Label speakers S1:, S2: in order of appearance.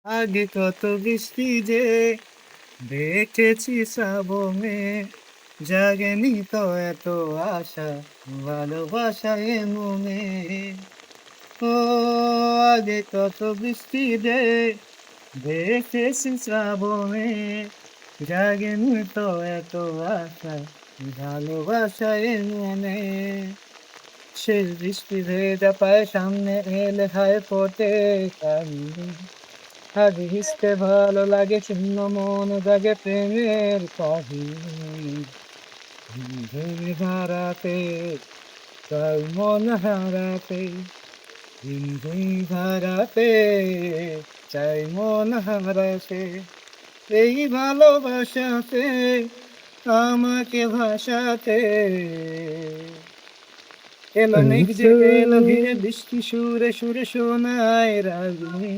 S1: আগে কত বৃষ্টি যে দেখেছি শ্রাবণে, জাগেনি তো এত আশা, ভালোবাসা এ মনে। ও আগে কত বৃষ্টি যে দেখেছি শ্রাবণে, জাগেনি তো এত আশা, ভালোবাসা এ মনে। শেষ বৃষ্টি ভেজা পায় সামনে এলে হায় ফোটে কান্দি। আজ ভিজতে ভালো লাগে, শূন্য মন জাগে প্রেমের কাহিনী। ঝিঝির ধারাতে তাই মন হারাতে, ঝিঝির ধারাতে চাই মন হারাতে। এই ভালোবাসাতে আমাকে ভাসাতে, এলো মেঘ জেগে এলো ধীরে বৃষ্টি সুরে সুরে শোনায় রাগিনী।